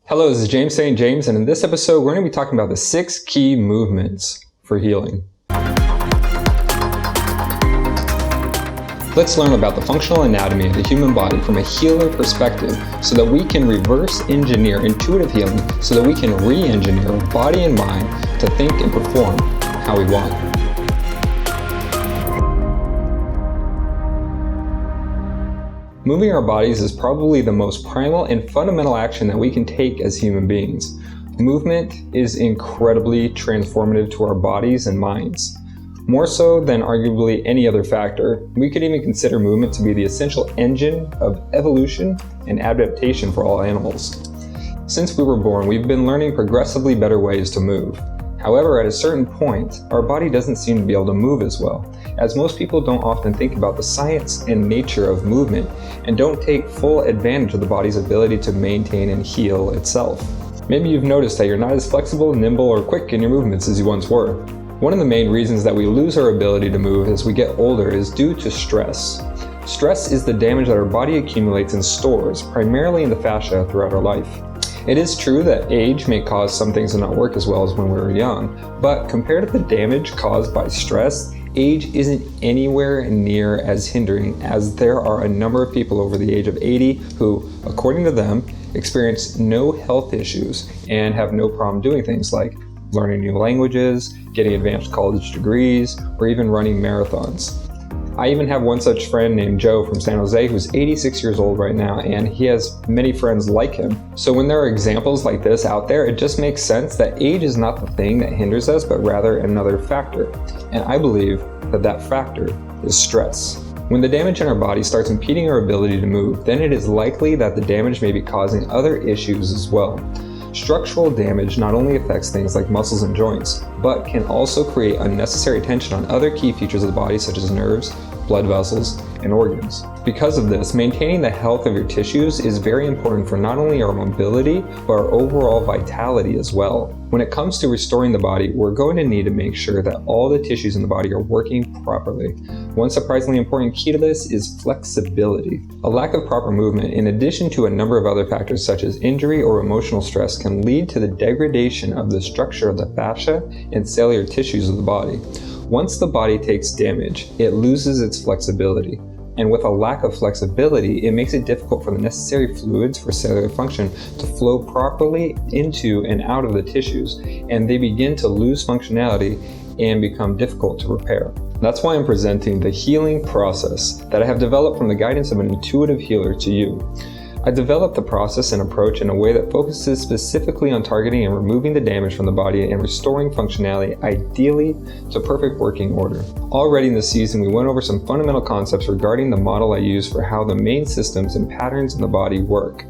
Hello, this is James St. James, and in this episode, we're going to be talking about the 6 key movements for healing. Let's learn about the functional anatomy of the human body from a healer perspective so that we can reverse engineer intuitive healing so that we can re-engineer body and mind to think and perform how we want. Moving our bodies is probably the most primal and fundamental action that we can take as human beings. Movement is incredibly transformative to our bodies and minds. More so than arguably any other factor, we could even consider movement to be the essential engine of evolution and adaptation for all animals. Since we were born, we've been learning progressively better ways to move. However, at a certain point, our body doesn't seem to be able to move as well, as most people don't often think about the science and nature of movement and don't take full advantage of the body's ability to maintain and heal itself. Maybe you've noticed that you're not as flexible, nimble, or quick in your movements as you once were. One of the main reasons that we lose our ability to move as we get older is due to stress. Stress is the damage that our body accumulates and stores, primarily in the fascia, throughout our life. It is true that age may cause some things to not work as well as when we were young, but compared to the damage caused by stress, age isn't anywhere near as hindering, as there are a number of people over the age of 80 who, according to them, experience no health issues and have no problem doing things like learning new languages, getting advanced college degrees, or even running marathons. I even have one such friend named Joe from San Jose who's 86 years old right now, and he has many friends like him. So when there are examples like this out there, it just makes sense that age is not the thing that hinders us, but rather another factor. And I believe that that factor is stress. When the damage in our body starts impeding our ability to move, then it is likely that the damage may be causing other issues as well. Structural damage not only affects things like muscles and joints, but can also create unnecessary tension on other key features of the body such as nerves, blood vessels, and organs. Because of this, maintaining the health of your tissues is very important for not only our mobility, but our overall vitality as well. When it comes to restoring the body, we're going to need to make sure that all the tissues in the body are working properly. One surprisingly important key to this is flexibility. A lack of proper movement, in addition to a number of other factors such as injury or emotional stress, can lead to the degradation of the structure of the fascia and cellular tissues of the body. Once the body takes damage, it loses its flexibility. And with a lack of flexibility, it makes it difficult for the necessary fluids for cellular function to flow properly into and out of the tissues, and they begin to lose functionality and become difficult to repair. That's why I'm presenting the healing process that I have developed from the guidance of an intuitive healer to you. I developed the process and approach in a way that focuses specifically on targeting and removing the damage from the body and restoring functionality, ideally to perfect working order. Already in this season, we went over some fundamental concepts regarding the model I use for how the main systems and patterns in the body work.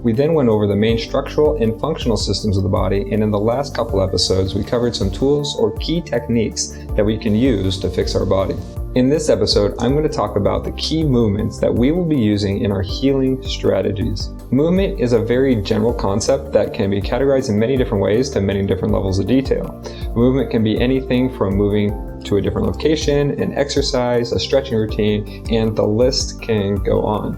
We then went over the main structural and functional systems of the body, and in the last couple episodes, we covered some tools or key techniques that we can use to fix our body. In this episode, I'm going to talk about the key movements that we will be using in our healing strategies. Movement is a very general concept that can be categorized in many different ways to many different levels of detail. Movement can be anything from moving to a different location, an exercise, a stretching routine, and the list can go on.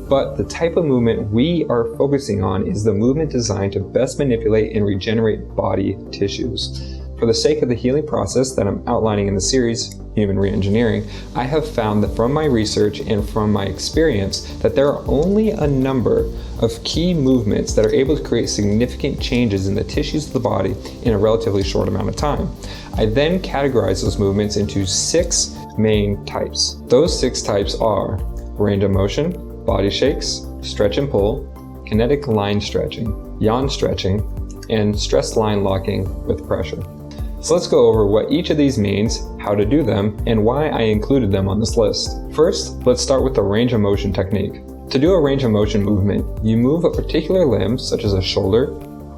But the type of movement we are focusing on is the movement designed to best manipulate and regenerate body tissues. For the sake of the healing process that I'm outlining in the series, Human Reengineering, I have found that from my research and from my experience that there are only a number of key movements that are able to create significant changes in the tissues of the body in a relatively short amount of time. I then categorize those movements into 6 main types. Those 6 types are range of motion, body shakes, stretch and pull, kinetic line stretching, yawn stretching, and stress line locking with pressure. So let's go over what each of these means, how to do them, and why I included them on this list. First, let's start with the range of motion technique. To do a range of motion movement, you move a particular limb, such as a shoulder,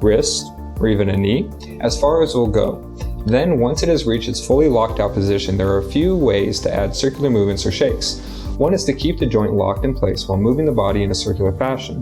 wrist, or even a knee, as far as it will go. Then, once it has reached its fully locked out position, there are a few ways to add circular movements or shakes. One is to keep the joint locked in place while moving the body in a circular fashion,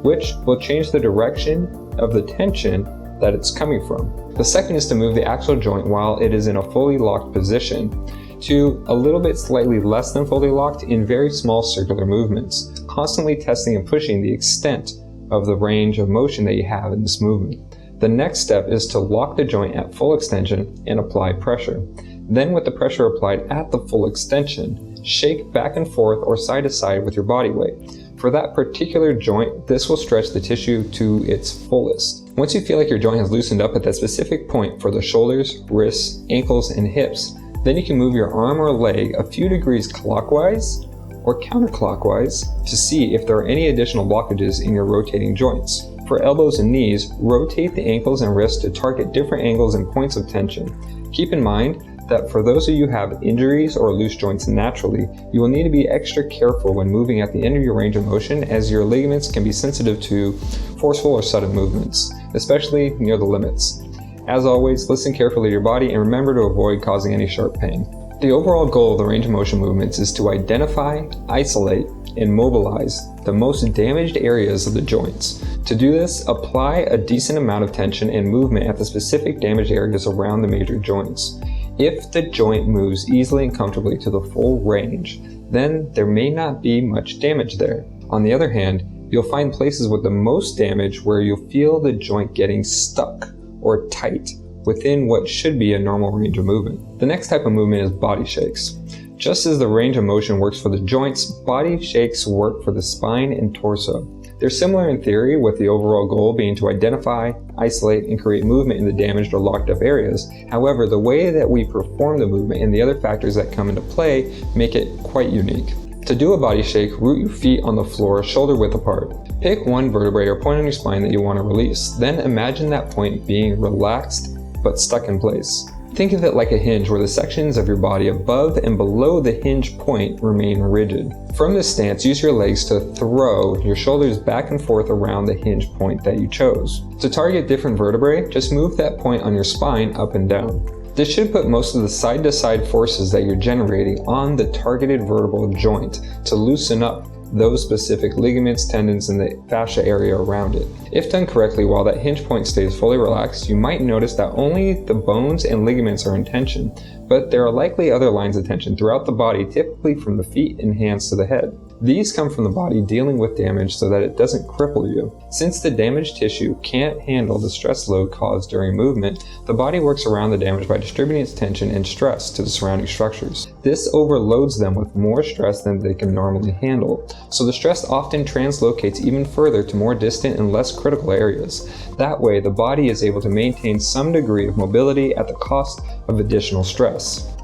which will change the direction of the tension that it's coming from. The second is to move the actual joint while it is in a fully locked position to a little bit slightly less than fully locked in very small circular movements, constantly testing and pushing the extent of the range of motion that you have in this movement. The next step is to lock the joint at full extension and apply pressure. Then with the pressure applied at the full extension, shake back and forth or side to side with your body weight. For that particular joint, this will stretch the tissue to its fullest. Once you feel like your joint has loosened up at that specific point for the shoulders, wrists, ankles, and hips, then you can move your arm or leg a few degrees clockwise or counterclockwise to see if there are any additional blockages in your rotating joints. For elbows and knees, rotate the ankles and wrists to target different angles and points of tension. Keep in mind that for those of you who have injuries or loose joints naturally, you will need to be extra careful when moving at the end of your range of motion, as your ligaments can be sensitive to forceful or sudden movements, especially near the limits. As always, listen carefully to your body and remember to avoid causing any sharp pain. The overall goal of the range of motion movements is to identify, isolate, and mobilize the most damaged areas of the joints. To do this, apply a decent amount of tension and movement at the specific damaged areas around the major joints. If the joint moves easily and comfortably to the full range, then there may not be much damage there. On the other hand, you'll find places with the most damage where you'll feel the joint getting stuck or tight within what should be a normal range of movement. The next type of movement is body shakes. Just as the range of motion works for the joints, body shakes work for the spine and torso. They're similar in theory, with the overall goal being to identify, isolate, and create movement in the damaged or locked up areas. However, the way that we perform the movement and the other factors that come into play make it quite unique. To do a body shake, root your feet on the floor shoulder width apart. Pick one vertebrae or point on your spine that you want to release. Then imagine that point being relaxed but stuck in place. Think of it like a hinge where the sections of your body above and below the hinge point remain rigid. From this stance, use your legs to throw your shoulders back and forth around the hinge point that you chose. To target different vertebrae, just move that point on your spine up and down. This should put most of the side-to-side forces that you're generating on the targeted vertebral joint to loosen up those specific ligaments, tendons, and the fascia area around it. If done correctly, while that hinge point stays fully relaxed, you might notice that only the bones and ligaments are in tension, but there are likely other lines of tension throughout the body, typically from the feet and hands to the head. These come from the body dealing with damage so that it doesn't cripple you. Since the damaged tissue can't handle the stress load caused during movement, the body works around the damage by distributing its tension and stress to the surrounding structures. This overloads them with more stress than they can normally handle, so the stress often translocates even further to more distant and less critical areas. That way, the body is able to maintain some degree of mobility at the cost of additional stress.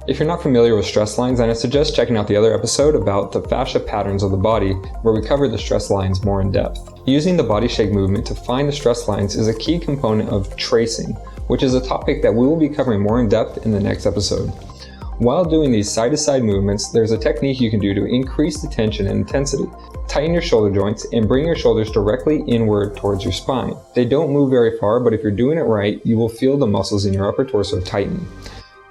If you're not familiar with stress lines, then I suggest checking out the other episode about the fascia patterns of the body, where we cover the stress lines more in depth. Using the body shake movement to find the stress lines is a key component of tracing, which is a topic that we will be covering more in depth in the next episode. While doing these side-to-side movements, there's a technique you can do to increase the tension and intensity. Tighten your shoulder joints and bring your shoulders directly inward towards your spine. They don't move very far, but if you're doing it right, you will feel the muscles in your upper torso tighten.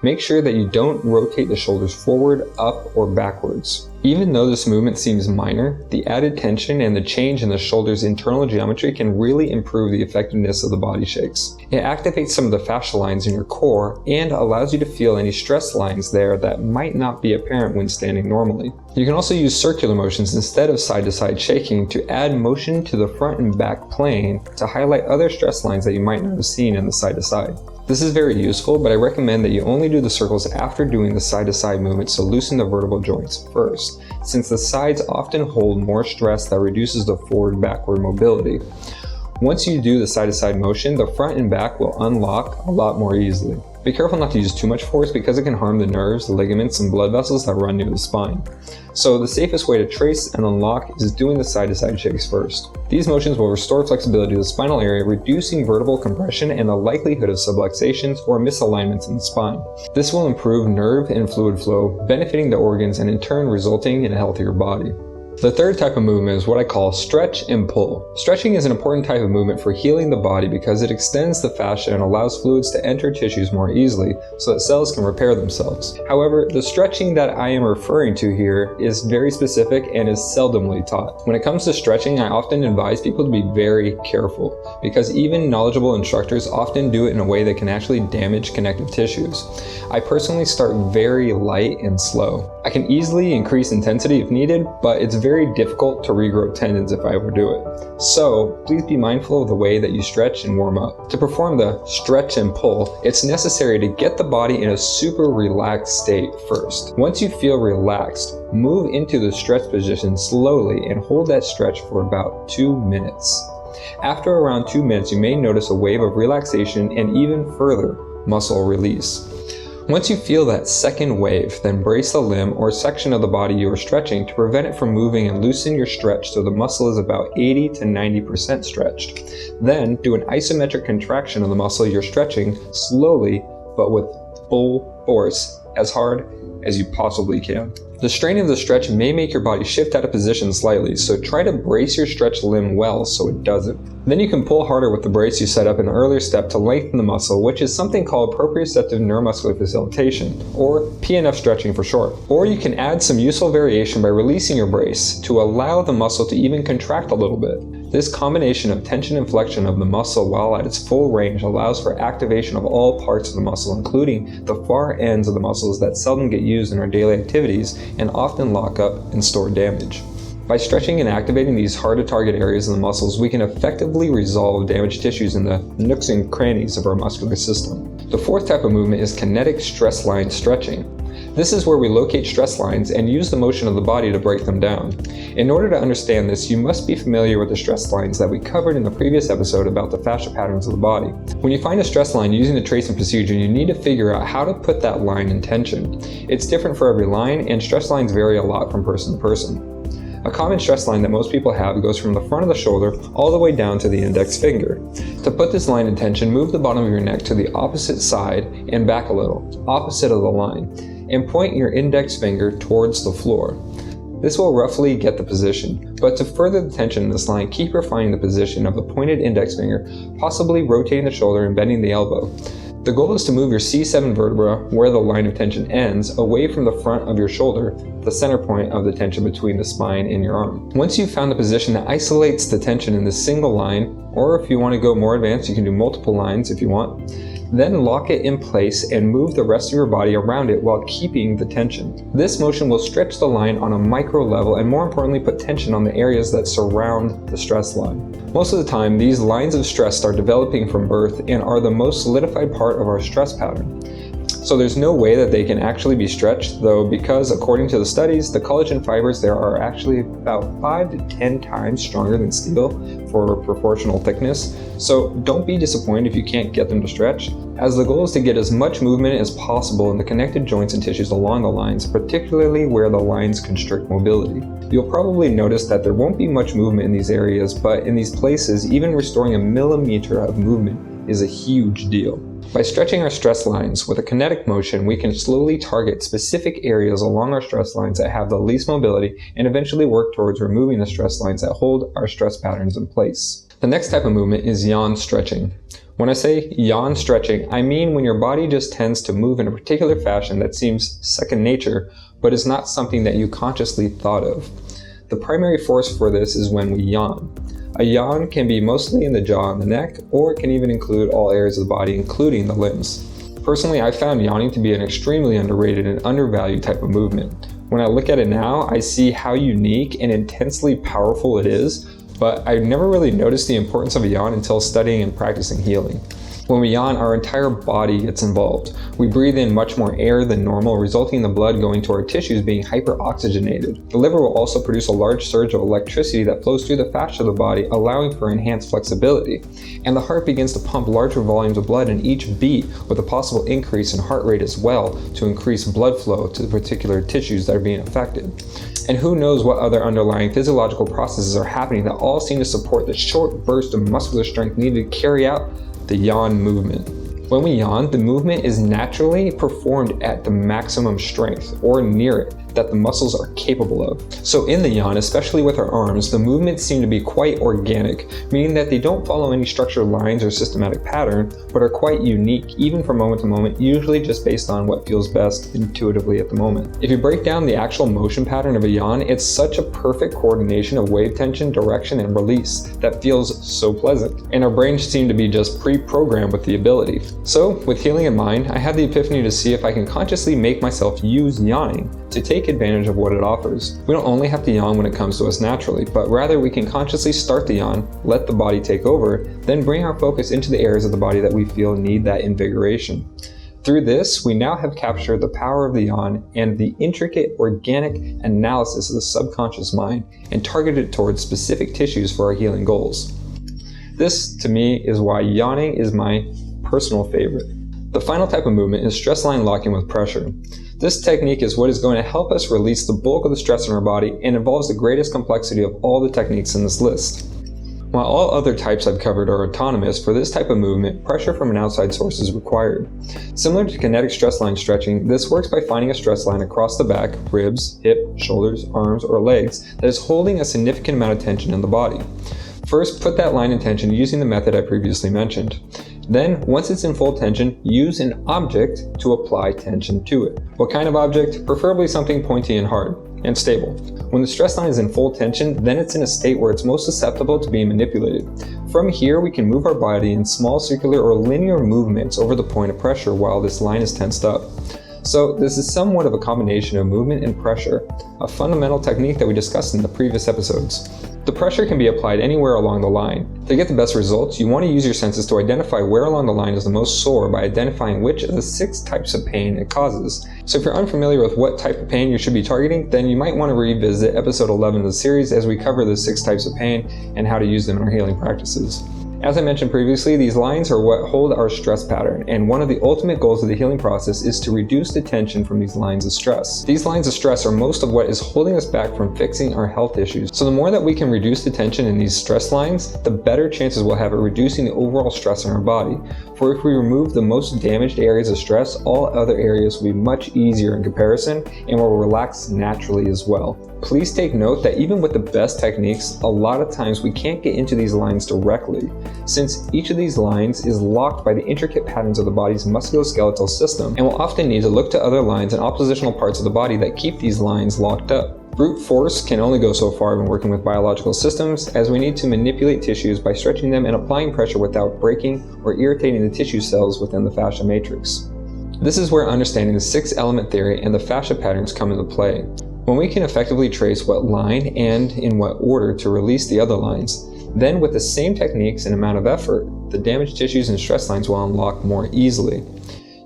Make sure that you don't rotate the shoulders forward, up, or backwards. Even though this movement seems minor, the added tension and the change in the shoulder's internal geometry can really improve the effectiveness of the body shakes. It activates some of the fascia lines in your core and allows you to feel any stress lines there that might not be apparent when standing normally. You can also use circular motions instead of side-to-side shaking to add motion to the front and back plane to highlight other stress lines that you might not have seen in the side-to-side. This is very useful, but I recommend that you only do the circles after doing the side-to-side movements to loosen the vertebral joints first, since the sides often hold more stress that reduces the forward-backward mobility. Once you do the side-to-side motion, the front and back will unlock a lot more easily. Be careful not to use too much force because it can harm the nerves, the ligaments, and blood vessels that run near the spine. So the safest way to trace and unlock is doing the side-to-side shakes first. These motions will restore flexibility to the spinal area, reducing vertebral compression and the likelihood of subluxations or misalignments in the spine. This will improve nerve and fluid flow, benefiting the organs and in turn resulting in a healthier body. The third type of movement is what I call stretch and pull. Stretching is an important type of movement for healing the body because it extends the fascia and allows fluids to enter tissues more easily so that cells can repair themselves. However, the stretching that I am referring to here is very specific and is seldomly taught. When it comes to stretching, I often advise people to be very careful because even knowledgeable instructors often do it in a way that can actually damage connective tissues. I personally start very light and slow. I can easily increase intensity if needed, but it's very very difficult to regrow tendons if I overdo it. So please be mindful of the way that you stretch and warm up. To perform the stretch and pull, it's necessary to get the body in a super relaxed state first. Once you feel relaxed, move into the stretch position slowly and hold that stretch for about 2 minutes. After around 2 minutes, you may notice a wave of relaxation and even further muscle release. Once you feel that second wave, then brace the limb or section of the body you are stretching to prevent it from moving and loosen your stretch so the muscle is about 80 to 90% stretched. Then do an isometric contraction of the muscle you're stretching slowly but with full force, as hard as you possibly can. The strain of the stretch may make your body shift out of position slightly, so try to brace your stretched limb well so it doesn't. Then you can pull harder with the brace you set up in the earlier step to lengthen the muscle, which is something called proprioceptive neuromuscular facilitation, or PNF stretching for short. Or you can add some useful variation by releasing your brace to allow the muscle to even contract a little bit. This combination of tension and flexion of the muscle while at its full range allows for activation of all parts of the muscle, including the far ends of the muscles that seldom get used in our daily activities and often lock up and store damage. By stretching and activating these hard-to-target areas of the muscles, we can effectively resolve damaged tissues in the nooks and crannies of our muscular system. The fourth type of movement is kinetic stress line stretching. This is where we locate stress lines and use the motion of the body to break them down. In order to understand this, you must be familiar with the stress lines that we covered in the previous episode about the fascia patterns of the body. When you find a stress line using the tracing procedure, you need to figure out how to put that line in tension. It's different for every line, and stress lines vary a lot from person to person. A common stress line that most people have goes from the front of the shoulder all the way down to the index finger. To put this line in tension, move the bottom of your neck to the opposite side and back a little, opposite of the line, and point your index finger towards the floor. This will roughly get the position, but to further the tension in this line, keep refining the position of the pointed index finger, possibly rotating the shoulder and bending the elbow. The goal is to move your C7 vertebra, where the line of tension ends, away from the front of your shoulder, the center point of the tension between the spine and your arm. Once you've found the position that isolates the tension in this single line, or if you want to go more advanced, you can do multiple lines if you want, then lock it in place and move the rest of your body around it while keeping the tension. This motion will stretch the line on a micro level and more importantly put tension on the areas that surround the stress line. Most of the time, these lines of stress start developing from birth and are the most solidified part of our stress pattern. So there's no way that they can actually be stretched, though, because according to the studies, the collagen fibers there are actually about 5 to 10 times stronger than steel for proportional thickness. So don't be disappointed if you can't get them to stretch, as the goal is to get as much movement as possible in the connected joints and tissues along the lines, particularly where the lines constrict mobility. You'll probably notice that there won't be much movement in these areas, but in these places, even restoring a millimeter of movement is a huge deal. By stretching our stress lines with a kinetic motion, we can slowly target specific areas along our stress lines that have the least mobility and eventually work towards removing the stress lines that hold our stress patterns in place. The next type of movement is yawn stretching. When I say yawn stretching, I mean when your body just tends to move in a particular fashion that seems second nature, but is not something that you consciously thought of. The primary force for this is when we yawn. A yawn can be mostly in the jaw and the neck, or it can even include all areas of the body, including the limbs. Personally, I found yawning to be an extremely underrated and undervalued type of movement. When I look at it now, I see how unique and intensely powerful it is, but I never really noticed the importance of a yawn until studying and practicing healing. When we yawn, our entire body gets involved. We breathe in much more air than normal, resulting in the blood going to our tissues being hyperoxygenated. The liver will also produce a large surge of electricity that flows through the fascia of the body, allowing for enhanced flexibility. And the heart begins to pump larger volumes of blood in each beat, with a possible increase in heart rate as well to increase blood flow to the particular tissues that are being affected. And who knows what other underlying physiological processes are happening that all seem to support the short burst of muscular strength needed to carry out the yawn movement. When we yawn, the movement is naturally performed at the maximum strength, or near it, that the muscles are capable of. So in the yawn, especially with our arms, the movements seem to be quite organic, meaning that they don't follow any structured lines or systematic pattern, but are quite unique, even from moment to moment, usually just based on what feels best intuitively at the moment. If you break down the actual motion pattern of a yawn, it's such a perfect coordination of wave tension, direction, and release that feels so pleasant. And our brains seem to be just pre-programmed with the ability. So with healing in mind, I had the epiphany to see if I can consciously make myself use yawning to take advantage of what it offers. We don't only have to yawn when it comes to us naturally, but rather we can consciously start the yawn, let the body take over, then bring our focus into the areas of the body that we feel need that invigoration. Through this, we now have captured the power of the yawn and the intricate organic analysis of the subconscious mind and targeted it towards specific tissues for our healing goals. This, to me, is why yawning is my personal favorite. The final type of movement is stress line locking with pressure. This technique is what is going to help us release the bulk of the stress in our body and involves the greatest complexity of all the techniques in this list. While all other types I've covered are autonomous, for this type of movement, pressure from an outside source is required. Similar to kinetic stress line stretching, this works by finding a stress line across the back, ribs, hip, shoulders, arms, or legs that is holding a significant amount of tension in the body. First, put that line in tension using the method I previously mentioned. Then, once it's in full tension, use an object to apply tension to it. What kind of object? Preferably something pointy and hard, and stable. When the stress line is in full tension, then it's in a state where it's most susceptible to being manipulated. From here, we can move our body in small circular or linear movements over the point of pressure while this line is tensed up. So this is somewhat of a combination of movement and pressure, a fundamental technique that we discussed in the previous episodes. The pressure can be applied anywhere along the line. To get the best results, you want to use your senses to identify where along the line is the most sore by identifying which of the 6 types of pain it causes. So if you're unfamiliar with what type of pain you should be targeting, then you might want to revisit episode 11 of the series as we cover the 6 types of pain and how to use them in our healing practices. As I mentioned previously, these lines are what hold our stress pattern, and one of the ultimate goals of the healing process is to reduce the tension from these lines of stress. These lines of stress are most of what is holding us back from fixing our health issues. So the more that we can reduce the tension in these stress lines, the better chances we'll have at reducing the overall stress in our body. For if we remove the most damaged areas of stress, all other areas will be much easier in comparison and will relax naturally as well. Please take note that even with the best techniques, a lot of times we can't get into these lines directly, since each of these lines is locked by the intricate patterns of the body's musculoskeletal system, and will often need to look to other lines and oppositional parts of the body that keep these lines locked up. Brute force can only go so far when working with biological systems, as we need to manipulate tissues by stretching them and applying pressure without breaking or irritating the tissue cells within the fascia matrix. This is where understanding the 6-element theory and the fascia patterns come into play. When we can effectively trace what line and in what order to release the other lines, then with the same techniques and amount of effort, the damaged tissues and stress lines will unlock more easily.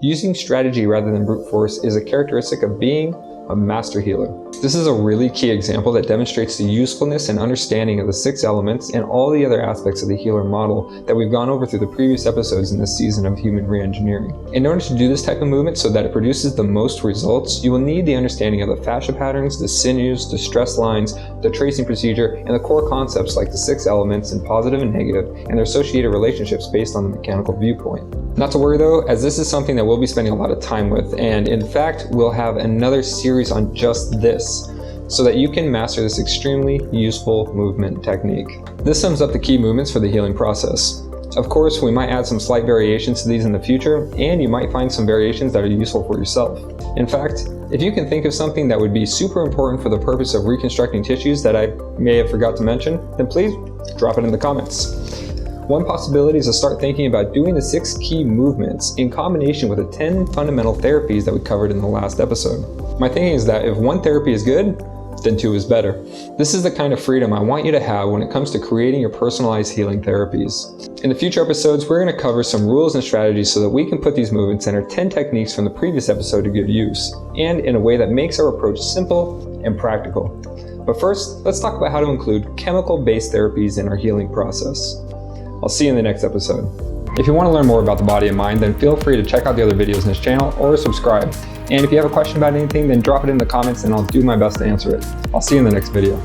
Using strategy rather than brute force is a characteristic of being a master healer. This is a really key example that demonstrates the usefulness and understanding of the 6 elements and all the other aspects of the healer model that we've gone over through the previous episodes in this season of human reengineering. In order to do this type of movement so that it produces the most results, you will need the understanding of the fascia patterns, the sinews, the stress lines, the tracing procedure, and the core concepts like the 6 elements in positive and negative and their associated relationships based on the mechanical viewpoint. Not to worry though, as this is something that we'll be spending a lot of time with, and in fact, we'll have another series on just this, so that you can master this extremely useful movement technique. This sums up the key movements for the healing process. Of course, we might add some slight variations to these in the future, and you might find some variations that are useful for yourself. In fact, if you can think of something that would be super important for the purpose of reconstructing tissues that I may have forgot to mention, then please drop it in the comments. One possibility is to start thinking about doing the 6 key movements in combination with the 10 fundamental therapies that we covered in the last episode. My thinking is that if one therapy is good, then 2 is better. This is the kind of freedom I want you to have when it comes to creating your personalized healing therapies. In the future episodes, we're going to cover some rules and strategies so that we can put these movements and our 10 techniques from the previous episode to good use, and in a way that makes our approach simple and practical. But first, let's talk about how to include chemical-based therapies in our healing process. I'll see you in the next episode. If you want to learn more about the body and mind, then feel free to check out the other videos in this channel or subscribe. And if you have a question about anything, then drop it in the comments and I'll do my best to answer it. I'll see you in the next video.